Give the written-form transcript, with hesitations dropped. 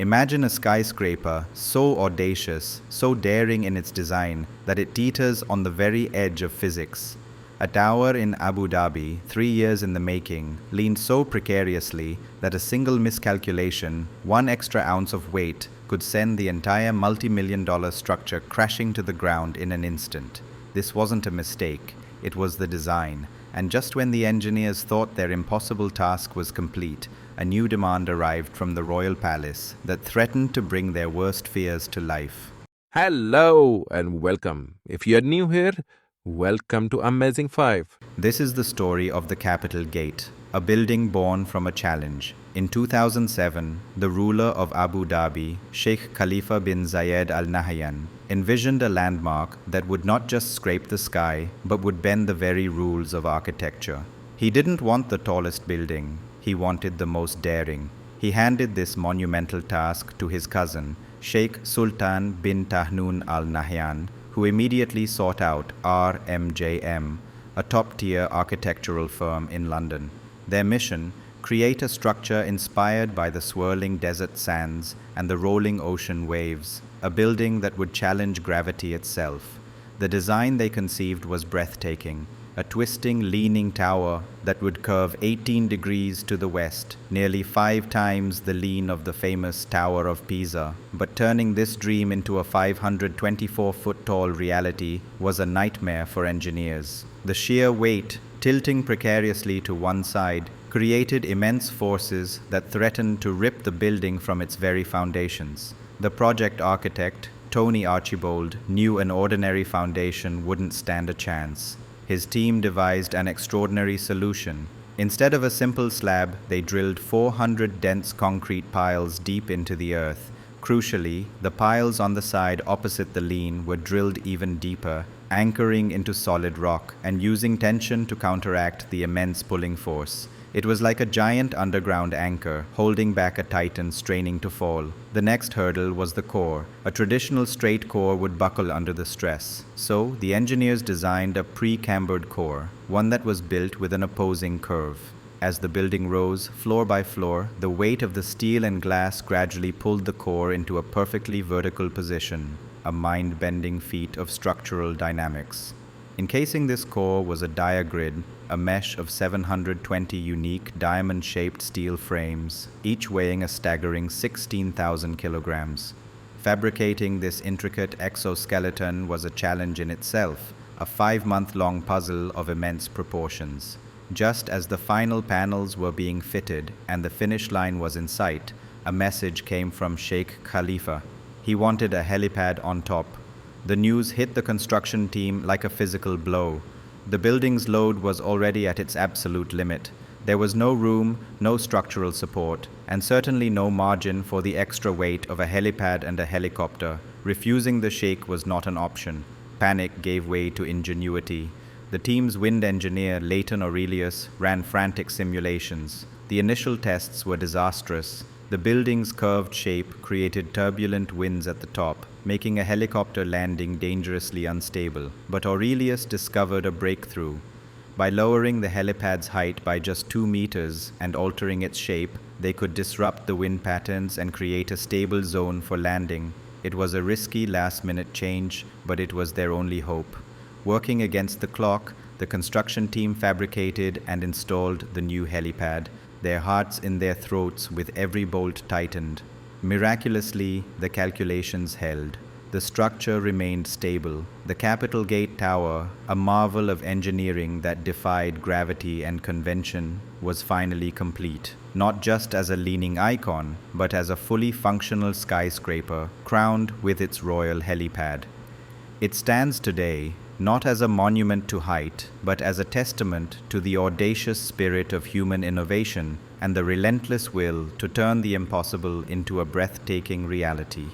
Imagine a skyscraper so audacious, so daring in its design that it teeters on the very edge of physics. A tower in Abu Dhabi, 3 years in the making, leaned so precariously that a single miscalculation, one extra ounce of weight, could send the entire multi-million-dollar structure crashing to the ground in an instant. This wasn't a mistake, it was the design. And just when the engineers thought their impossible task was complete, a new demand arrived from the royal palace that threatened to bring their worst fears to life. Hello and welcome. If you're new here, welcome to Amazing 5. This is the story of the Capitol Gate, a building born from a challenge. In 2007, the ruler of Abu Dhabi, Sheikh Khalifa bin Zayed Al Nahyan, envisioned a landmark that would not just scrape the sky, but would bend the very rules of architecture. He didn't want the tallest building, he wanted the most daring. He handed this monumental task to his cousin, Sheikh Sultan bin Tahnoon Al Nahyan, who immediately sought out RMJM, a top-tier architectural firm in London. Their mission: create a structure inspired by the swirling desert sands and the rolling ocean waves, a building that would challenge gravity itself. The design they conceived was breathtaking, a twisting, leaning tower that would curve 18 degrees to the west, nearly 5 times the lean of the famous Tower of Pisa. But turning this dream into a 524-foot-tall reality was a nightmare for engineers. The sheer weight, tilting precariously to one side, created immense forces that threatened to rip the building from its very foundations. The project architect, Tony Archibald, knew an ordinary foundation wouldn't stand a chance. His team devised an extraordinary solution. Instead of a simple slab, they drilled 400 dense concrete piles deep into the earth. Crucially, the piles on the side opposite the lean were drilled even deeper, anchoring into solid rock and using tension to counteract the immense pulling force. It was like a giant underground anchor, holding back a titan straining to fall. The next hurdle was the core. A traditional straight core would buckle under the stress. So, the engineers designed a pre-cambered core, one that was built with an opposing curve. As the building rose, floor by floor, the weight of the steel and glass gradually pulled the core into a perfectly vertical position, a mind-bending feat of structural dynamics. Encasing this core was a diagrid, a mesh of 720 unique diamond-shaped steel frames, each weighing a staggering 16,000 kilograms. Fabricating this intricate exoskeleton was a challenge in itself, a 5-month-long puzzle of immense proportions. Just as the final panels were being fitted and the finish line was in sight, a message came from Sheikh Khalifa. He wanted a helipad on top. The news hit the construction team like a physical blow. The building's load was already at its absolute limit. There was no room, no structural support, and certainly no margin for the extra weight of a helipad and a helicopter. Refusing the Sheikh was not an option. Panic gave way to ingenuity. The team's wind engineer, Leighton Aurelius, ran frantic simulations. The initial tests were disastrous. The building's curved shape created turbulent winds at the top, making a helicopter landing dangerously unstable. But Aurelius discovered a breakthrough. By lowering the helipad's height by just 2 meters and altering its shape, they could disrupt the wind patterns and create a stable zone for landing. It was a risky last-minute change, but it was their only hope. Working against the clock, the construction team fabricated and installed the new helipad, their hearts in their throats with every bolt tightened. Miraculously, the calculations held. The structure remained stable. The Capitol Gate Tower, a marvel of engineering that defied gravity and convention, was finally complete. Not just as a leaning icon, but as a fully functional skyscraper crowned with its royal helipad. It stands today not as a monument to height, but as a testament to the audacious spirit of human innovation and the relentless will to turn the impossible into a breathtaking reality.